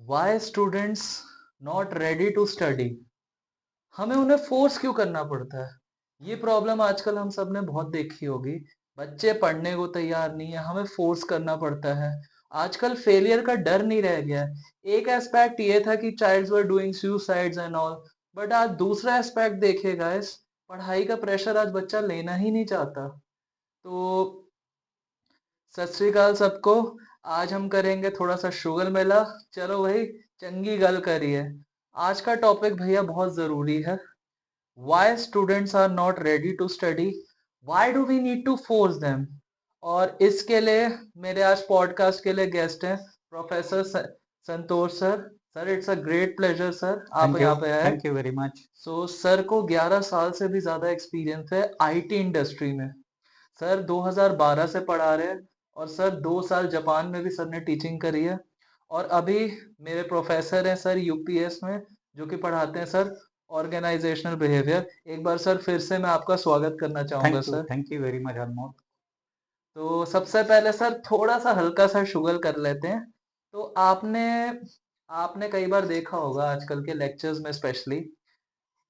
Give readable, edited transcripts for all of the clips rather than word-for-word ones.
Y students not ready to study. हमें उन्हें force क्यों करना पड़ता है? ये प्रॉब्लम आजकल हम सब ने बहुत देखी होगी। बच्चे पढ़ने को तैयार नहीं है, हमें फोर्स करना पड़ता है। आजकल फेलियर का डर नहीं रह गया है। एक एस्पेक्ट ये था कि childs were doing suicides and all, but आज दूसरा एस्पेक्ट देखिएगा, इस पढ़ाई का प्रेशर आज बच्चा लेना ही नहीं चाहता। तो सत श्री अकाल सबको। आज हम करेंगे थोड़ा सा शुगर मेला। चलो भाई, चंगी गल करिए। आज का टॉपिक भैया बहुत जरूरी है। Why students are not ready to study? Why do we need to force them? और इसके लिए मेरे आज पॉडकास्ट के लिए गेस्ट हैं professor Santosh sir. Sir, it's a great pleasure sir, आप Thank यहाँ you. पे आए। Thank you very much. Sir को 11 साल से भी ज्यादा एक्सपीरियंस है आईटी इंडस्ट्री में। सर 2012 से पढ़ा रहे हैं, और सर 2 साल जापान में भी सर ने टीचिंग करी है। और अभी मेरे प्रोफेसर हैं सर यूपीएस में, जो कि पढ़ाते हैं सर ऑर्गेनाइजेशनल बिहेवियर। एक बार सर फिर से मैं आपका स्वागत करना चाहूंगा Thank you. Sir. Thank you very much, Anmol. तो सबसे पहले सर थोड़ा सा हल्का सा शुगर कर लेते हैं। तो आपने आपने कई बार देखा होगा आजकल के लेक्चर्स में स्पेशली,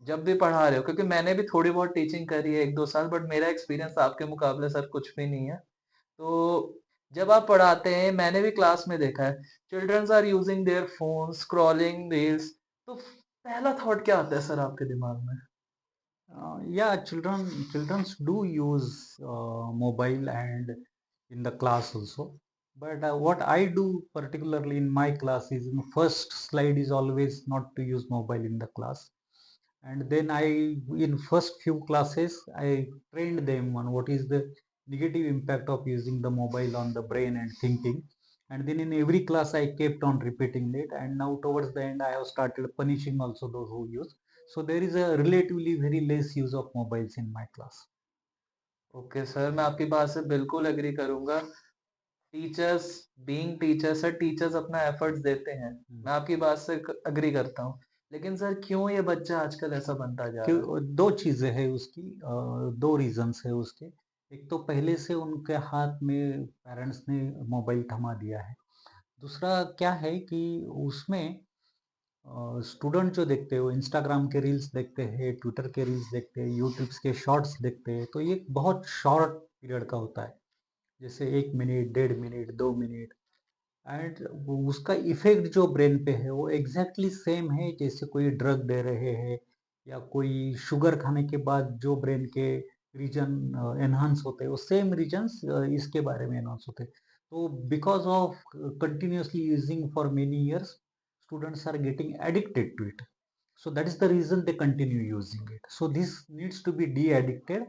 जब भी पढ़ा रहे हो, क्योंकि मैंने भी थोड़ी बहुत टीचिंग करी है 1-2 साल, बट मेरा एक्सपीरियंस आपके मुकाबले सर कुछ भी नहीं है। तो जब आप पढ़ाते हैं, मैंने भी क्लास में देखा है, childrens are using their phone, scrolling reels. तो पहला थॉट क्या आता है सर आपके दिमाग में? Yeah, children do use mobile and in the class also. But what I do particularly in my class is in first slide is always not to use mobile in the class. And then in first few classes, I trained them on what is the negative impact of using the mobile on the brain and thinking. And then in every class, I kept on repeating it. And now towards the end, I have started punishing also those who use. So there is a relatively very less use of mobiles in my class. Okay sir, मैं आपकी बात से बिल्कुल agree करूंगा। Teachers, being teachers, sir teachers अपना efforts देते हैं, मैं आपकी बात से एग्री करता हूँ। लेकिन सर क्यों ये बच्चा आजकल ऐसा बनता जा रहा है? क्यों दो चीजें है उसकी, दो रीजंस है उसके। एक तो पहले से उनके हाथ में पेरेंट्स ने मोबाइल थमा दिया है। दूसरा क्या है कि उसमें स्टूडेंट जो देखते हैं वो इंस्टाग्राम के रील्स देखते हैं, ट्विटर के रील्स देखते हैं, यूट्यूब के शॉर्ट्स देखते हैं। तो ये बहुत शॉर्ट पीरियड का होता है, जैसे 1 मिनट, 1.5 मिनट, 2 मिनट। एंड उसका इफेक्ट जो ब्रेन पे है वो एग्जैक्टली सेम है जैसे कोई ड्रग दे रहे हैं या कोई शुगर खाने के बाद जो ब्रेन के रीजन एनहांस होते हैं वो सेम रीजन्स इसके बारे में एनहांस होते हैं। तो because of continuously using for many years, students are getting addicted to it. So that is the reason they continue using it. So this needs to be de-addicted,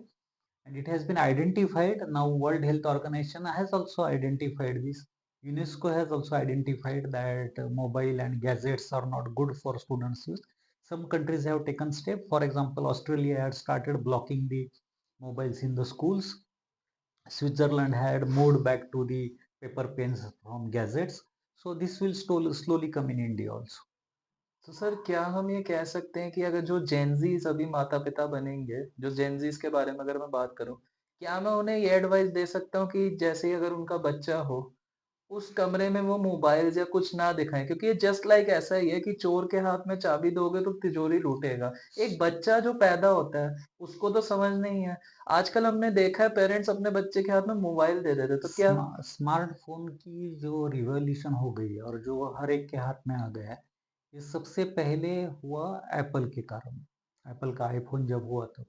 and it has been identified. Now World Health Organization has also identified this. UNESCO has also identified that mobile and gadgets are not good for students use. Some countries have taken step. For example, Australia had started blocking the mobiles in the schools. Switzerland had moved back to the paper pens from gadgets. So this will slowly come in India also. तो sir क्या हम ये कह सकते हैं कि अगर जो जेनजीज अभी माता पिता बनेंगे, जो जेनजीज के बारे में अगर मैं बात करूं, क्या मैं उन्हें ये एडवाइस दे सकता हूँ कि जैसे ही अगर उनका बच्चा हो, उस कमरे में वो मोबाइल या कुछ ना दिखाएं? क्योंकि ये जस्ट लाइक ऐसा ही है कि चोर के हाथ में चाबी दोगे तो तिजोरी लूटेगा। एक बच्चा जो पैदा होता है, उसको तो समझ नहीं है। आजकल हमने देखा है पेरेंट्स अपने बच्चे के हाथ में मोबाइल दे देते, तो क्या? स्मार्टफोन की जो रिवॉल्यूशन हो गई है और जो हर एक के हाथ में आ गया है, ये सबसे पहले हुआ एप्पल के कारण। एप्पल का आईफोन जब हुआ तो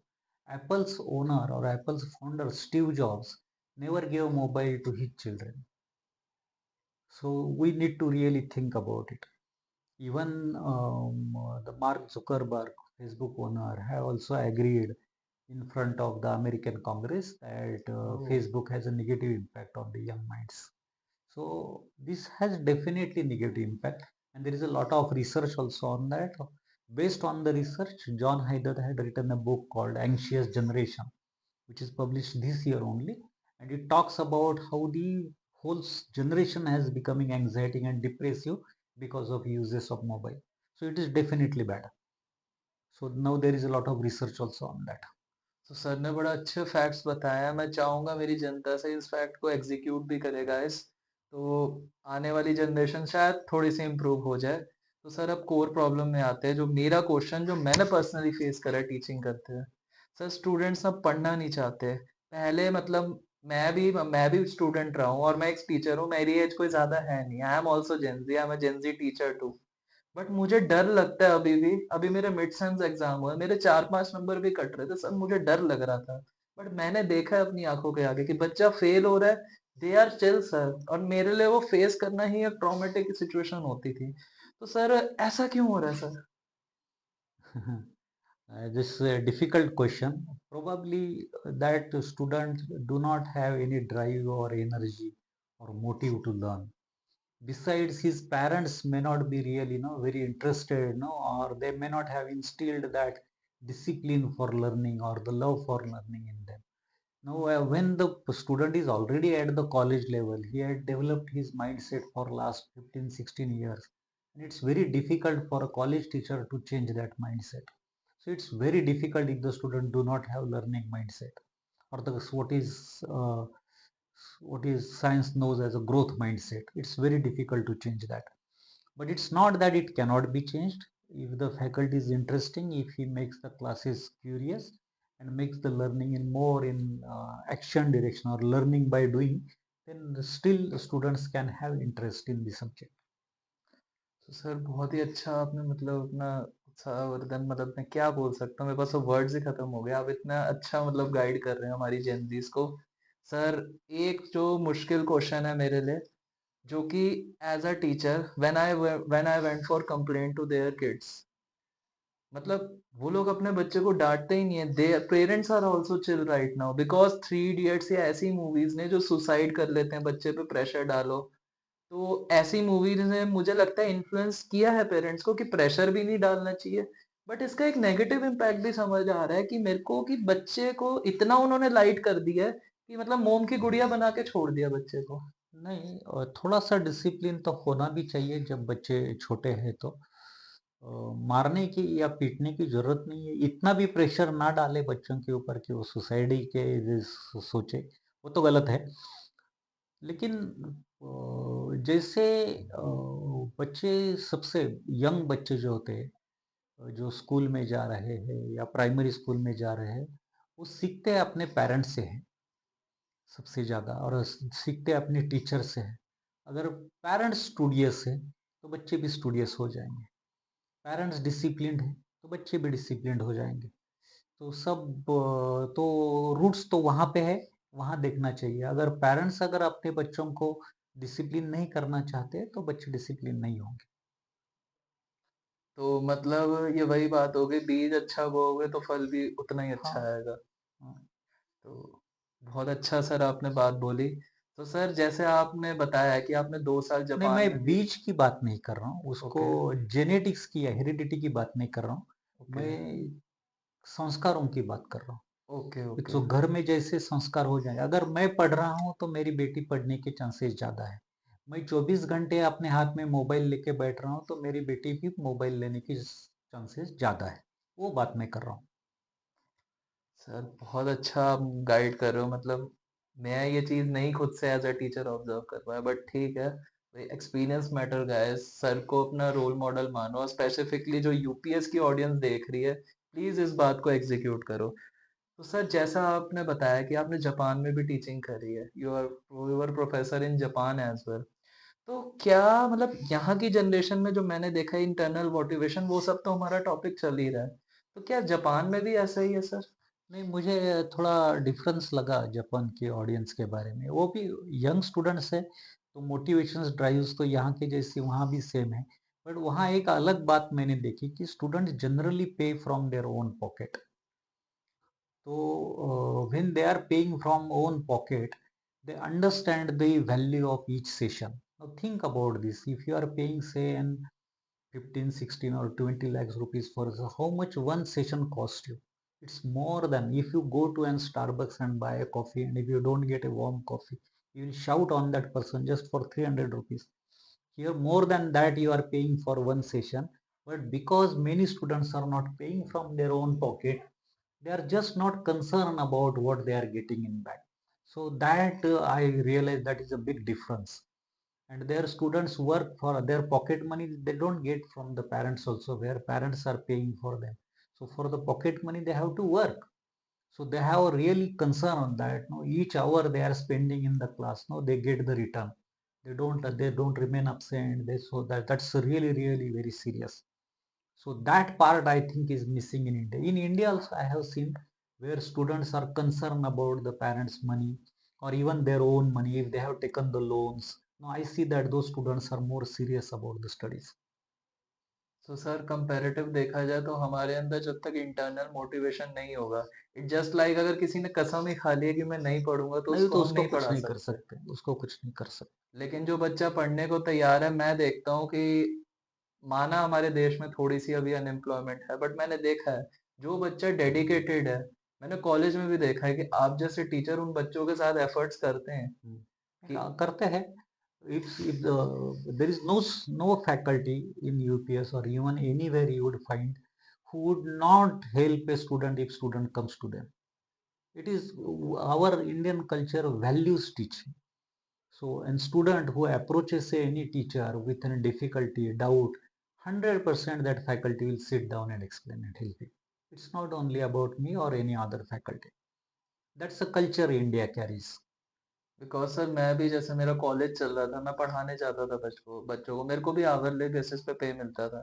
एप्पल्स ओनर और Apple's founder Steve Jobs never give mobile to his children. So we need to really think about it. Even the Mark Zuckerberg, Facebook owner, have also agreed in front of the American Congress that oh, Facebook has a negative impact on the young minds. So this has definitely negative impact, and there is a lot of research also on that. Based on the research, John Haider had written a book called Anxious Generation, which is published this year only, and it talks about how the whole generation has becoming anxiety and depressive because of uses of mobile. So it is definitely bad. So now there is a lot of research also on that. तो sir ने बड़ा अच्छे facts बताया। मैं चाहूंगा मेरी जनता से इस फैक्ट को एग्जीक्यूट भी करे गाइस। तो आने वाली जनरेशन शायद थोड़ी-सी इम्प्रूव हो जाए। तो सर अब कोर प्रॉब्लम में आते हैं, जो मेरा क्वेश्चन जो मैंने पर्सनली फेस करा है टीचिंग करते हुए। सर स्टूडेंट्स अब पढ़ना नहीं चाहते। पहले मतलब मैं भी स्टूडेंट रहा हूँ और मैं एक टीचर हूँ, मेरी एज कोई ज़्यादा है नहीं। I am also Gen Z, I am a Gen Z teacher too. But मुझे डर लगता है अभी भी, अभी मेरे मिड सेम्स एग्ज़ाम हुए, मेरे 4-5 नंबर भी कट रहे थे, सर मुझे डर लग रहा था। बट मैंने देखा है अपनी आँखों के आगे कि बच्चा फेल हो रहा है, दे आर चिल सर, और मेरे लिए वो फेस करना ही एक ट्रॉमेटिक सिचुएशन होती थी। तो सर ऐसा क्यों हो रहा है sir? This is a difficult question. Probably that students do not have any drive or energy or motive to learn. Besides, his parents may not be really, very interested, or they may not have instilled that discipline for learning or the love for learning in them. Now, when the student is already at the college level, he had developed his mindset for last 15, 16 years. And it's very difficult for a college teacher to change that mindset. So it's very difficult if the student do not have learning mindset or the what is science knows as a growth mindset. It's very difficult to change that. But it's not that it cannot be changed. If the faculty is interesting, if he makes the classes curious and makes the learning in more in action direction or learning by doing, then still the students can have interest in the subject. तो sir बहुत ही अच्छा आपने मतलब अपना उत्साहवर्धन, मतलब मैं क्या बोल सकता हूँ, मेरे पास तो वर्ड्स ही खत्म हो गए। आप इतना अच्छा मतलब गाइड कर रहे हैं हमारी जेनज़ीज़ को। सर एक जो मुश्किल क्वेश्चन है मेरे लिए, जो कि as a teacher when I went for complaint to their kids, मतलब वो लोग अपने बच्चे को डाँटते ही नहीं है। The parents are also chill right now because Three Idiots या ऐसी मूवीज़ ने जो सुसाइड कर लेते हैं, बच्चे पे प्रेशर डालो। तो ऐसी मूवीज़ ने मुझे लगता है इन्फ्लुएंस किया है पेरेंट्स को कि प्रेशर भी नहीं डालना चाहिए। बट इसका एक नेगेटिव इम्पैक्ट भी समझ आ रहा है कि मेरे को, कि बच्चे को इतना उन्होंने लाइट कर दिया है कि मतलब मोम की गुड़िया बना के छोड़ दिया बच्चे को। नहीं, थोड़ा सा डिसिप्लिन तो होना भी चाहिए जब बच्चे छोटे हैं तो मारने की या पीटने की जरूरत नहीं है, इतना भी प्रेशर ना डाले बच्चों के ऊपर कि वो सुसाइड के सोचे, वो तो गलत है। लेकिन जैसे बच्चे सबसे यंग बच्चे जो होते हैं, जो स्कूल में जा रहे हैं या प्राइमरी स्कूल में जा रहे हैं, वो सीखते अपने पेरेंट्स से हैं सबसे ज़्यादा, और सीखते अपने टीचर से हैं। अगर पेरेंट्स स्टूडियस है तो बच्चे भी स्टूडियस हो जाएंगे, पेरेंट्स डिसिप्लिन्ड है तो बच्चे भी डिसिप्लिन्ड हो जाएंगे। तो तो रूट्स तो वहाँ पे है, वहाँ देखना चाहिए। अगर पेरेंट्स अगर अपने बच्चों को डिसिप्लिन नहीं करना चाहते तो बच्चे डिसिप्लिन नहीं होंगे। तो मतलब ये वही बात हो गई, बीज अच्छा बोओगे तो फल भी उतना ही अच्छा हाँ, आएगा। हाँ। तो बहुत अच्छा सर आपने बात बोली। तो सर जैसे आपने बताया कि आपने 2 साल नहीं, जापान में मैं भी। बीज की बात नहीं कर रहा हूँ, उसको ओके, जेनेटिक्स की या हेरिडिटी की बात नहीं कर रहा हूँ। ओके, मैं संस्कारों की बात कर रहा हूँ। ओके, एक ओके। तो घर में जैसे संस्कार हो जाए, अगर मैं पढ़ रहा हूँ तो मेरी बेटी पढ़ने के चांसेस ज़्यादा है। मैं 24 घंटे अपने हाथ में मोबाइल लेके बैठ रहा हूँ तो मेरी बेटी भी मोबाइल लेने की चांसेस ज़्यादा है। वो बात मैं कर रहा हूँ। सर बहुत अच्छा आप गाइड कर रहे हो, मतलब मैं ये चीज़ नहीं खुद से एज़ अ टीचर ऑब्ज़र्व कर पाया, बट ठीक है। एक्सपीरियंस मैटर गाइस, सर को अपना रोल मॉडल मानो, और स्पेसिफिकली जो यूपीएस की ऑडियंस देख रही है, प्लीज़ इस बात को एग्ज़ीक्यूट करो। तो सर जैसा आपने बताया कि आपने जापान में भी टीचिंग करी है, you are professor in Japan as well. तो क्या मतलब यहाँ की जनरेशन में जो मैंने देखा है इंटरनल मोटिवेशन, वो सब तो हमारा टॉपिक चल ही रहा है। तो क्या जापान में भी ऐसा ही है सर? नहीं, मुझे थोड़ा डिफरेंस लगा जापान के ऑडियंस के बारे में। वो भी यंग स्टूडेंट्स है तो मोटिवेशंस ड्राइव्स तो यहाँ के जैसे वहाँ भी सेम है। बट वहाँ एक अलग बात मैंने देखी कि स्टूडेंट जनरली पे from their own pocket. So, when they are paying from own pocket, they understand the value of each session. Now, think about this. If you are paying, say, an 15, 16, or 20 lakhs rupees for how much one session cost you? It's more than if you go to an Starbucks and buy a coffee, and if you don't get a warm coffee, you will shout on that person just for 300 rupees. Here, more than that, you are paying for one session. But because many students are not paying from their own pocket, they are just not concerned about what they are getting in back. So that I realize that is a big difference. and their students work for their pocket money. They don't get from the parents also, where parents are paying for them. So for the pocket money they have to work. So they have a really concern on that. No, each hour they are spending in the class, no, they get the return. They don't remain absent. That's really very serious. So that part I think is missing in India. In India also I have seen where students are concerned about the parents' money or even their own money if they have taken the loans. Now I see that those students are more serious about the studies. तो sir comparative देखा जाए तो हमारे अंदर जब तक internal motivation नहीं होगा, इट जस्ट लाइक अगर किसी ने कसम ही खा ली है कि मैं नहीं पढ़ूँगा तो नहीं उसको तो हम उसको नहीं कुछ पढ़ा नहीं कर सकते। सकते, उसको कुछ नहीं कर सकते। लेकिन जो बच्चा पढ़ने को तैयार है, मैं देखता हूँ कि माना हमारे देश में थोड़ी-सी अभी अनएम्प्लॉयमेंट है, बट मैंने देखा है, जो बच्चा डेडिकेटेड है, मैंने कॉलेज में भी देखा है कि आप जैसे टीचर उन बच्चों के साथ एफर्ट्स करते हैं कि हाँ, करते हैं। If there is no faculty in UPS or even anywhere you would find who would not help a student if student comes to them. It is our Indian culture values teaching. So, a student who approaches any teacher with any difficulty, doubt, 100% that faculty will sit down and explain and help you. It's not only about me or any other faculty. That's a culture India carries. Because sir मैं भी जैसे मेरा college चल रहा था, मैं पढ़ाने जाता था बच्चों को, मेरे को भी आवरली बेसिस पे मिलता था।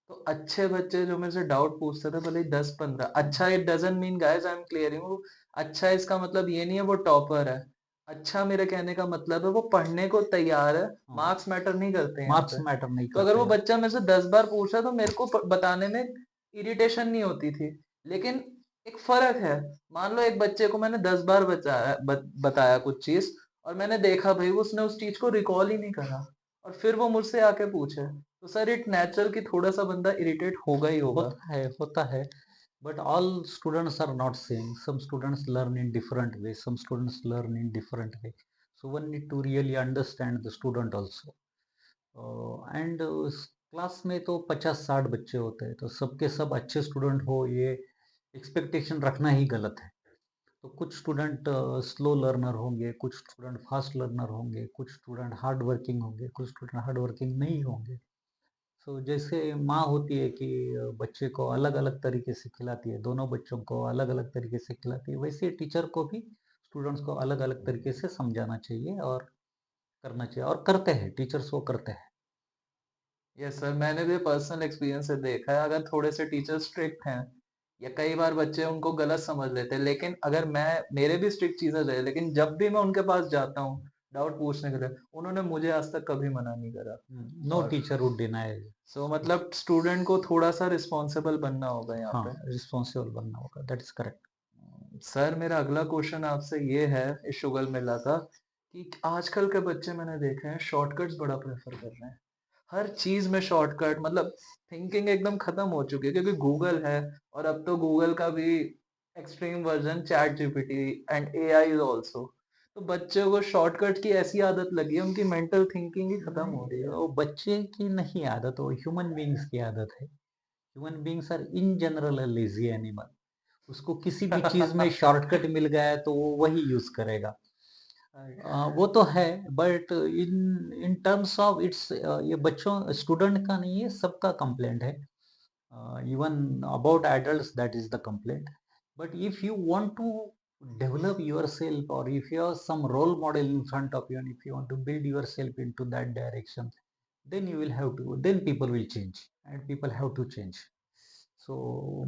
तो अच्छे बच्चे जो मेरे से डाउट पूछते थे भले ही 10-15 अच्छा it doesn't mean guys I am clearing you अच्छा इसका मतलब ये नहीं है वो टॉपर है। अच्छा मेरे कहने का मतलब है वो पढ़ने को तैयार है, हाँ, मार्क्स मैटर नहीं करते यहाँ मार्क्स पे। मैटर नहीं तो अगर करते वो हैं। बच्चा मेरे से 10 बार पूछ रहा है तो मेरे को बताने में इरिटेशन नहीं होती थी। लेकिन एक फ़र्क है, मान लो एक बच्चे को मैंने 10 बार बताया कुछ चीज़ और मैंने देखा भई उसने उस चीज़ को रिकॉल ही नहीं करा और फिर वो मुझसे आके पूछे, तो सर इट नेचुरल कि थोड़ा-सा बंदा इरिटेट होगा ही होगा। होता है, but all students are not same. Some students learn in different ways, some students learn in different way. So one need to really understand the student also. And class में तो 50-60 बच्चे होते हैं, तो सबके सब अच्छे स्टूडेंट हो ये एक्सपेक्टेशन रखना ही गलत है। तो कुछ स्टूडेंट स्लो लर्नर होंगे, कुछ स्टूडेंट फास्ट लर्नर होंगे, कुछ स्टूडेंट हार्ड वर्किंग होंगे, कुछ स्टूडेंट हार्ड वर्किंग नहीं होंगे। सो जैसे माँ होती है कि बच्चे को अलग-अलग तरीके से खिलाती है, दोनों बच्चों को अलग-अलग तरीके से खिलाती है, वैसे टीचर को भी स्टूडेंट्स को अलग-अलग तरीके से समझाना चाहिए और करना चाहिए और करते हैं, टीचर्स वो करते हैं। यस सर, मैंने भी पर्सनल एक्सपीरियंस से देखा है अगर थोड़े से टीचर स्ट्रिक्ट हैं या कई बार बच्चे उनको गलत समझ लेते हैं, लेकिन अगर मैं मेरे भी स्ट्रिक्ट चीज़ें रहे, लेकिन जब भी मैं उनके पास जाता हूँ, डाउट पूछने के लिए, उन्होंने मुझे आज तक कभी मना नहीं करा नो और टीचर वुड डिनाई। सो मतलब स्टूडेंट को थोड़ा-सा रिस्पॉन्सिबल बनना होगा यहाँ हाँ, पे। रिस्पॉन्सिबल बनना होगा, दैट इज़ करेक्ट। सर मेरा अगला क्वेश्चन आपसे ये है इस शुगल मेला का कि आजकल के बच्चे मैंने देखे हैं शॉर्टकट्स बड़ा प्रेफर कर रहे हैं हर चीज में शॉर्टकट मतलब थिंकिंग एकदम खत्म हो चुकी है क्योंकि गूगल है और अब तो गूगल का भी extreme version chat GPT and AI is also तो बच्चों को शॉर्टकट की ऐसी आदत लगी है उनकी मेंटल थिंकिंग ही खत्म हो रही नहीं, है। वो बच्चे की नहीं आदत, वो ह्यूमन बीइंग्स की आदत है। Human beings are in general a lazy animal. उसको किसी भी चीज़ में शॉर्टकट मिल गया है तो वो वही यूज़ करेगा। वो तो है, but in in terms of its ये बच्चों स्टूडेंट का नहीं है, सबका कंप्लेंट है। Even about adults, that is the complaint. But if you want to develop yourself, or if you have some role model in front of you, and if you want to build yourself into that direction, then you will have to, then people will change and people have to change. So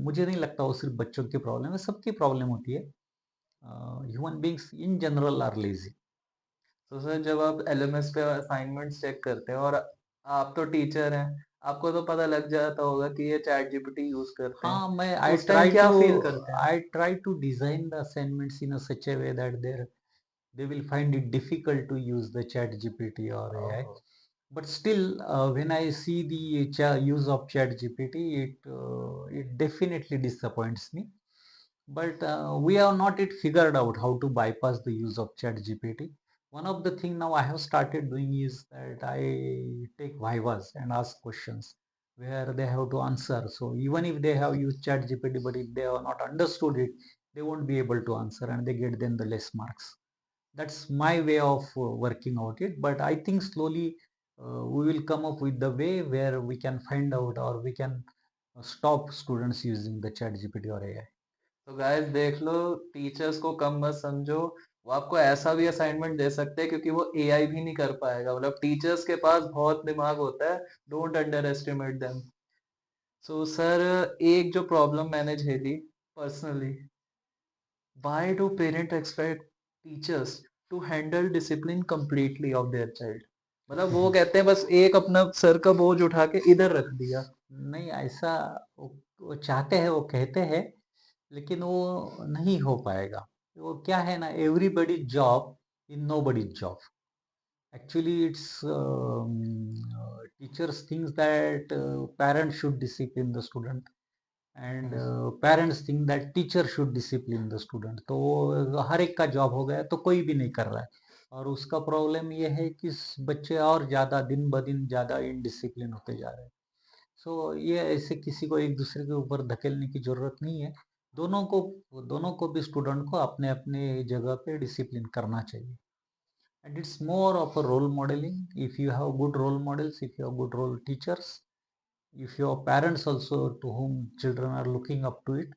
मुझे नहीं लगता वो सिर्फ बच्चों की problem है, सबकी problem होती है। Human beings in general R lazy. तो सर जब आप एलएमएस पे असाइनमेंट्स चेक करते हैं और आप तो टीचर हैं आपको तो पता लग जाता होगा कि ये चैट जीपीटी यूज करते हैं हाँ, मैं तो उस टाइम क्या फील करते हैं। I try to design the assignments in a such a way that there they will find it difficult to use the chat gpt or AI. ओहो But still, when I see the use of chat gpt, it definitely disappoints me. But we have not yet figured out how to bypass the use of chat gpt. One of the thing now I have started doing is that I take vivas and ask questions where they have to answer. So even if they have used chat gpt, but if they have not understood it, they won't be able to answer and they get then the less marks. That's my way of working out it. But I think slowly we will come up with the way where we can find out or we can stop students using the chat GPT or AI. तो guys देख लो, teachers को कम मत समझो। वो आपको ऐसा भी assignment दे सकते हैं क्योंकि वो एआई भी नहीं कर पाएगा। मतलब टीचर्स के पास बहुत दिमाग होता है, don't underestimate them. So sir, एक जो प्रॉब्लम मैंने झेली personally, why do parent expect teachers to handle discipline completely of their child? मतलब वो कहते हैं बस एक अपना सर का बोझ उठा के इधर रख दिया। नहीं ऐसा वो चाहते हैं, वो कहते हैं, लेकिन वो नहीं हो पाएगा। वो क्या है ना, everybody job in nobody job. Actually, it's teachers thinks that parents should discipline the student, and hmm. parents think that teacher should discipline the student. तो वो हर एक का जॉब हो गया तो कोई भी नहीं कर रहा है, और उसका प्रॉब्लम ये है कि बच्चे और ज़्यादा दिन ब दिन ज़्यादा इनडिसिप्लिन होते जा रहे हैं। सो ये ऐसे किसी को एक दूसरे के ऊपर धकेलने की ज़रूरत नहीं है। दोनों को दोनों को भी स्टूडेंट को अपने अपने जगह पे डिसिप्लिन करना चाहिए। And it's more of a role modeling. If you have good role models, if you have good role teachers, if your parents also to whom children are looking up to it,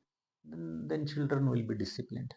then children will be disciplined.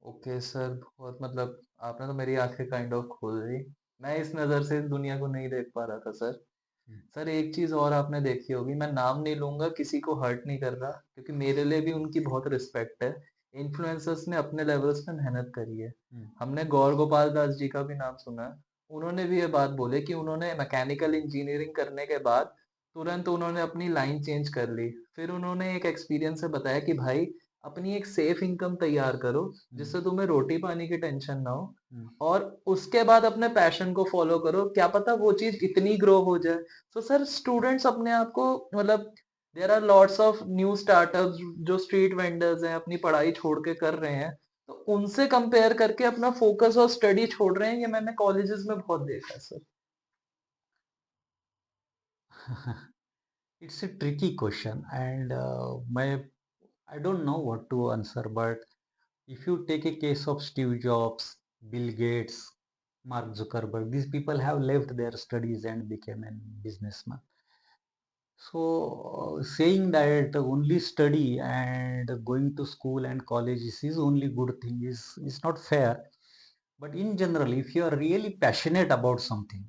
Okay sir, बहुत मतलब आपने तो मेरी आंखें kind of खोल दी। मैं इस नज़र से इस दुनिया को नहीं देख पा रहा था सर। Mm. सर एक चीज़ और आपने देखी होगी, मैं नाम नहीं लूँगा, किसी को हर्ट नहीं कर रहा क्योंकि मेरे लिए भी उनकी बहुत रिस्पेक्ट है। इन्फ्लुएंसर्स ने अपने लेवल्स पे मेहनत करी है। Mm. हमने गौर गोपाल दास जी का भी नाम सुना है। उन्होंने भी ये बात बोली कि उन्होंने मैकेनिकल इंजीनियरिंग करने के बाद तुरंत उन्होंने अपनी लाइन चेंज कर ली। फिर उन्होंने एक एक्सपीरियंस से बताया कि भाई अपनी एक सेफ इनकम तैयार करो, Mm. जिससे तुम्हें रोटी-पानी की टेंशन ना हो, Mm. और उसके बाद अपने पैशन को फॉलो करो। क्या पता वो चीज़ इतनी ग्रो हो जाए। तो सर स्टूडेंट्स अपने आप को मतलब there are lots of new startups जो स्ट्रीट वेंडर्स हैं, अपनी पढ़ाई छोड़ के कर रहे हैं, तो उनसे कंपेयर करके अपना फोकस और स्टडी छोड़ रहे हैं। ये मैंने कॉलेजेस में बहुत देखा है sir. It's a tricky question, and I don't know what to answer. But if you take a case of Steve Jobs, Bill Gates, Mark Zuckerberg, these people have left their studies and became a businessman. So, saying that only study and going to school and college is only good thing is not fair. But in general, if you are really passionate about something,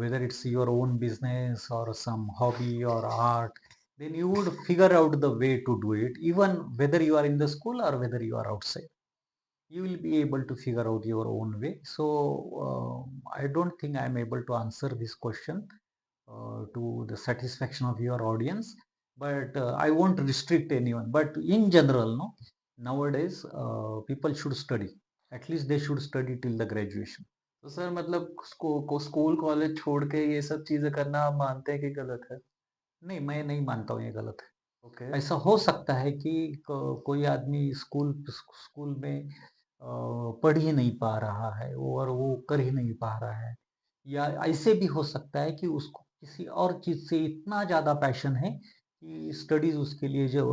whether it's your own business or some hobby or art, then you would figure out the way to do it, even whether you are in the school or whether you are outside. You will be able to figure out your own way. So, I don't think I am able to answer this question to the satisfaction of your audience, but I won't restrict anyone. But in general, no, nowadays people should study. At least they should study till the graduation. तो sir मतलब school college छोड़ के ये सब चीजें करना आप मानते हैं कि गलत है? नहीं, मैं नहीं मानता हूँ ये गलत ओके। है। ऐसा हो सकता है कि कोई आदमी स्कूल में पढ़ ही नहीं पा रहा है और वो कर ही नहीं पा रहा है, या ऐसे भी हो सकता है कि उसको किसी और चीज़ से इतना ज़्यादा पैशन है कि स्टडीज उसके लिए जो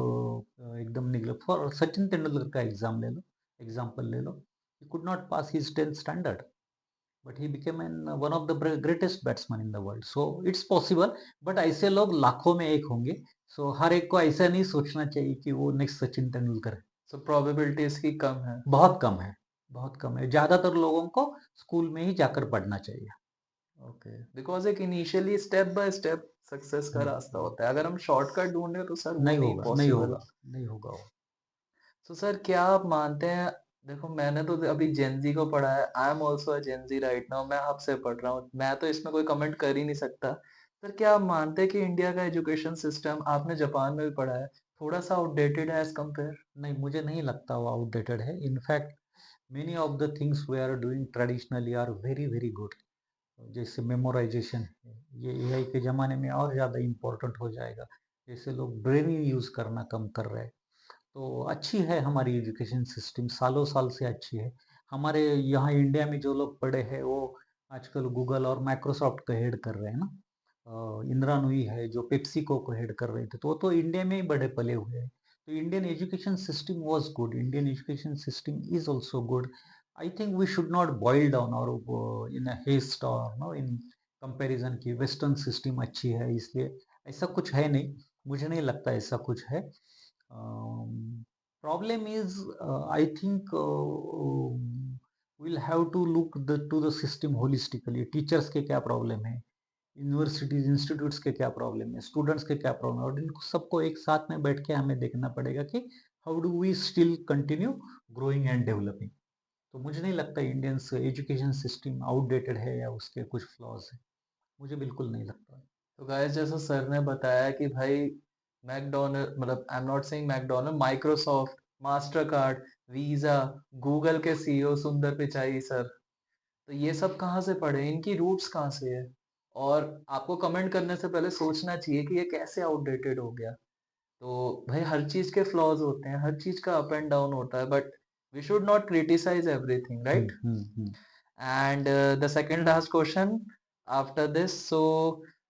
एकदम निगलेक्ट। फॉर सचिन तेंदुलकर का एग्जाम्पल ले लो। He could not pass his 10th standard, but he became an one of the greatest batsman in the world. So it's possible, but ऐसे लोग लाखों में एक होंगे। सो हर एक को ऐसा नहीं सोचना चाहिए कि वो नेक्स्ट सचिन तेंदुलकर है। सो प्रोबेबिलिटी इसकी कम है। बहुत कम है, बहुत कम है। ज़्यादातर लोगों को स्कूल में ही जाकर पढ़ना चाहिए। ओके, बिकॉज़ एक initially step by step success का हम्म, रास्ता होता है। अगर हम शॉर्टकट ढूँढे तो सर वो नहीं नहीं होगा, नहीं पॉसिबल। होगा, नहीं होगा वो। तो सर क्या आप मानते हैं, देखो मैंने तो अभी जेन ज़ी को पढ़ा है, I am also a Gen Z right now, मैं आपसे पढ़ रहा हूँ, मैं तो इसमें कोई कमेंट कर ही नहीं सकता। सर क्या आप मानते हैं कि इंडिया का एजुकेशन सिस्टम, आपने जापान में भी पढ़ा है, थोड़ा-सा आउटडेटेड है एज़ कंपेयर? नहीं, मुझे नहीं लगता वो आउटडेटेड है। In fact many of the things we are doing traditionally are very very good. जैसे मेमोराइजेशन है, ये एआई के ज़माने में और ज़्यादा इम्पोर्टेंट हो जाएगा। जैसे लोग ब्रेन यूज़ करना कम कर रहे हैं। तो अच्छी है हमारी एजुकेशन सिस्टम, सालों साल से अच्छी है। हमारे यहाँ इंडिया में जो लोग पढ़े हैं वो आजकल गूगल और माइक्रोसॉफ्ट को हेड कर रहे हैं ना। इंदिरा नूई है जो पेप्सिको को हेड कर रहे थे, तो वो तो इंडिया में ही बड़े पले हुए हैं। The Indian education system was good. Indian education system is also good. I think we should not boil down or in a haste or no in comparison कि वेस्टर्न सिस्टम अच्छी है इसलिए ऐसा कुछ है नहीं. मुझे नहीं लगता ऐसा कुछ है. Problem is I think we'll have to look to the system holistically. Teachers के क्या प्रॉब्लम है, यूनिवर्सिटीज इंस्टीट्यूट्स के क्या प्रॉब्लम है, स्टूडेंट्स के क्या प्रॉब्लम है, और इनको सबको एक साथ में बैठ के हमें देखना पड़ेगा कि how do we still continue growing and developing. तो मुझे नहीं लगता इंडियन एजुकेशन सिस्टम आउटडेटेड है या उसके कुछ फ्लॉज है. मुझे बिल्कुल नहीं लगता. तो गाइस जैसा सर ने बताया कि भाई मैकडोनल्ड मतलब I am not saying McDonald, Microsoft, Mastercard, visa, Google के सीईओ सुंदर पिचाई सर, तो ये सब कहाँ से पढ़े, इनकी रूट्स कहाँ से है? और आपको कमेंट करने से पहले सोचना चाहिए कि ये कैसे आउटडेटेड हो गया। तो भाई हर चीज के फ्लॉज होते हैं, हर चीज का अप एंड डाउन होता है, but we should not criticise everything, right? Hmm. And the second last question after this, so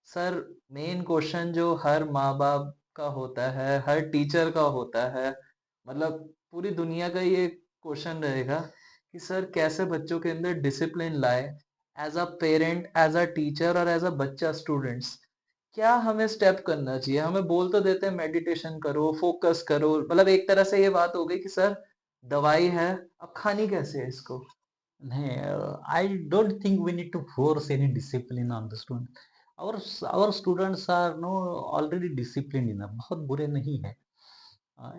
sir main question जो हर माँ बाप का होता है, हर टीचर का होता है, मतलब पूरी दुनिया का ये क्वेश्चन रहेगा कि सर कैसे बच्चों के अंदर डिसिप्लिन लाए, as a parent, as a teacher और एज अ बच्चा स्टूडेंट्स, क्या हमें स्टेप करना चाहिए? हमें बोल तो देते हैं मेडिटेशन करो, फोकस करो, मतलब एक तरह से ये बात हो गई कि सर दवाई है, अब खानी कैसे है इसको? नहीं, I don't think we need to force any discipline on the student. Our students are no already disciplined enough. बहुत बुरे नहीं है.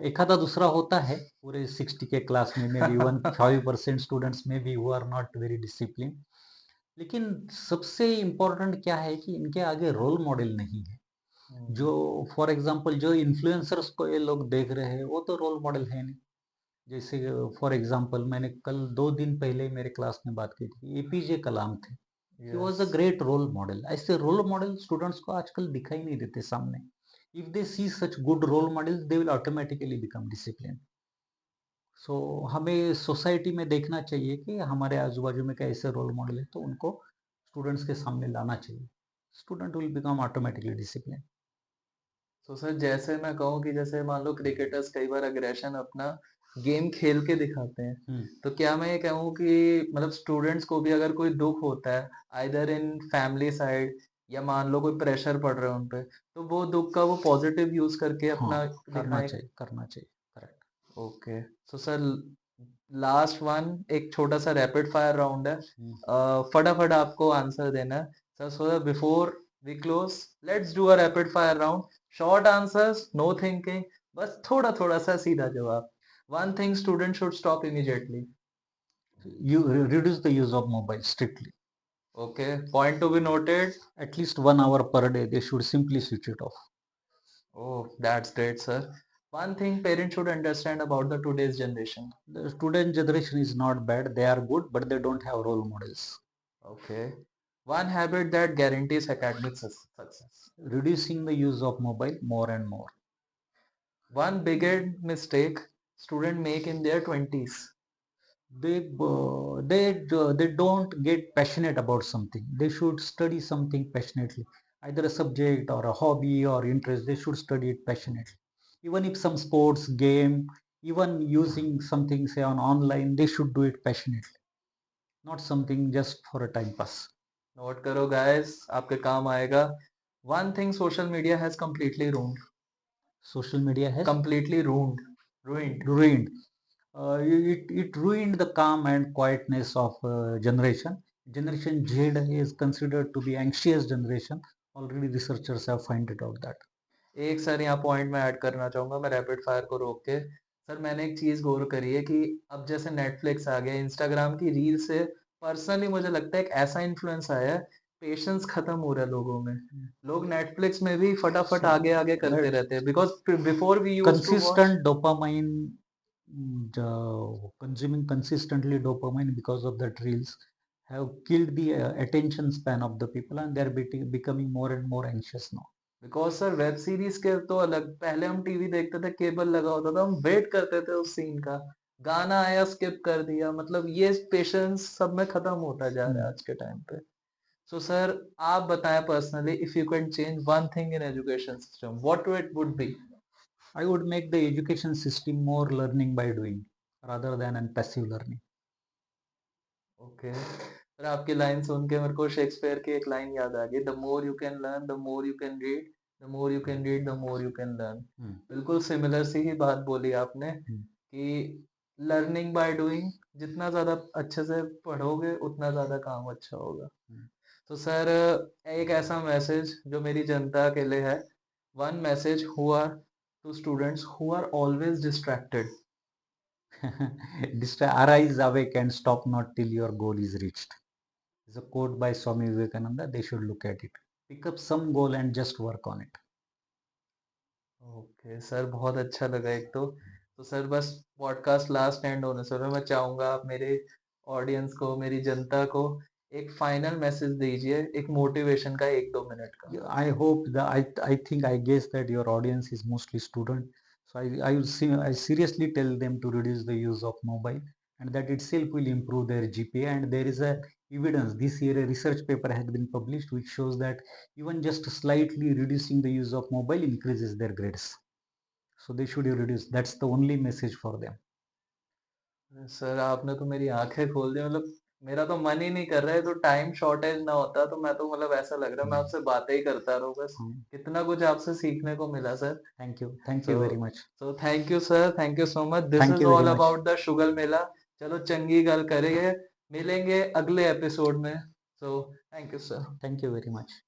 एखादा दूसरा होता है पूरे 60 के क्लास में, मे बी 1-5% स्टूडेंट्स में भी who are not very disciplined. लेकिन सबसे इम्पोर्टेंट क्या है कि इनके आगे रोल मॉडल नहीं है. जो फॉर एग्जांपल जो इन्फ्लुएंसर्स को ये लोग देख रहे हैं वो तो रोल मॉडल है नहीं. जैसे फॉर एग्जांपल मैंने कल 2 दिन पहले मेरे क्लास में बात की थी, एपीजे कलाम थे. He was a yes. Great role model. ऐसे रोल मॉडल स्टूडेंट्स को आजकल दिखाई नहीं देते सामने. If they see such good role models they will automatically become discipline. So हमें सोसाइटी में देखना चाहिए कि हमारे आजू बाजू में कैसे रोल मॉडल है, तो उनको स्टूडेंट्स के सामने लाना चाहिए. Student will become automatically discipline. तो सर जैसे मैं कहूँ कि जैसे मान लो क्रिकेटर्स कई बार अग्रेशन अपना गेम खेल के दिखाते हैं, हम्म. तो क्या मैं ये कहूँ कि मतलब स्टूडेंट्स को भी अगर कोई दुख होता है आइदर इन फैमिली साइड, या मान लो कोई प्रेशर पड़ रहा है उन पे, तो वो दुख का वो पॉजिटिव यूज करके हाँ, अपना करना दिखाएं? चाहिए, करना चाहिए. Correct. Okay, so sir last one, एक छोटा सा रैपिड फायर राउंड है, फटाफट आपको आंसर देना है sir, so before we close let's do a rapid fire round, short answers, no thinking, बस थोड़ा थोड़ा सा सीधा जवाब। One thing student should stop immediately. You reduce the use of mobile strictly. Okay, point to be noted. At least 1 hour per day, they should simply switch it off. Oh that's great sir. One thing parents should understand about the today's generation. The student generation is not bad, they are good, but they don't have role models. Okay, one habit that guarantees academic success. Reducing the use of mobile more and more. One biggest mistake student make in their 20s. They don't get passionate about something. They should study something passionately, either a subject or a hobby or interest. They should study it passionately. Even if some sports game, even using something say on online, they should do it passionately, not something just for a time pass. Note करो guys, आपके काम आएगा। One thing social media has Social media has completely ruined. ruined. It ruined the calm and quietness of generation. Generation Z is considered to be anxious generation. Already researchers have find it out that. एक sir यहाँ point में add करना चाहूंगा मैं rapid fire को रोक के। Sir मैंने एक चीज गौर करी है कि अब जैसे नेटफ्लिक्स आ गया, इंस्टाग्राम की रील से पर्सनली मुझे लगता है एक ऐसा इन्फ्लुएंस आया है, पेशेंस खत्म हो रहा है लोगों में। लोग नेटफ्लिक्स में भी फटाफट See, आगे आगे करते रहते हैं, because before we use to watch. consistent dopamine, consuming consistently dopamine because of the reels have killed the attention span of the people, and they are becoming more and more anxious now. Because sir web series के तो अलग, पहले हम TV देखते थे, cable लगा होता था, हम वेट करते थे उस सीन का, गाना आया स्किप कर दिया, मतलब ये पेशेंस सब में खत्म होता जा रहा है आज के टाइम पे। सो सर आप बताएं personally, if you can change one thing in education system, what it would be? I would make the education system more learning by doing rather than an passive learning. Okay. Sir आपकी line सुन के मेरे को Shakespeare की एक line याद आ गई, the more you can learn, the more you can read, the more you can read, the more you can learn. हुँ, बिल्कुल सिमिलर सी ही बात बोली आपने हुँ, कि लर्निंग बाय डूइंग, जितना ज़्यादा अच्छे से पढ़ोगे उतना ज़्यादा काम अच्छा होगा। हुँ। तो सर एक ऐसा मैसेज जो मेरी जनता के लिए है, one message who are to students who are always distracted. Arise, awake, and stop not till your goal is reached. It's a quote by Swami Vivekananda. They should look at it. Pick up some goal and just work on it. Okay sir, बहुत अच्छा लगा एक तो sir बस podcast last and होने से पहले मैं चाहूँगा आप मेरे ऑडियंस को, मेरी जनता को एक फाइनल मैसेज दीजिए, एक मोटिवेशन का 1-2 मिनट का। Yeah, I hope that I think I guess that your audience is mostly student. So I seriously tell them to reduce the use of mobile, and that itself will improve their GPA. And there is a evidence this year a research paper has been published which shows that even just slightly reducing the use of mobile increases their grades. So they should reduce. That's the only message for them. Sir आपने तो मेरी आँखें खोल दी, मतलब मेरा तो मन ही नहीं कर रहा है, तो टाइम शॉर्टेज ना होता तो मैं तो मतलब ऐसा लग रहा है मैं Hmm. आपसे बातें ही करता रहूँ बस। Hmm. कितना कुछ आपसे सीखने को मिला sir. Thank so you very much. So thank you sir, thank you so much. This Thank is you very all much. About the sugar mela. चलो चंगी गल करेंगे, मिलेंगे अगले एपिसोड में। So thank you sir. Thank you very much.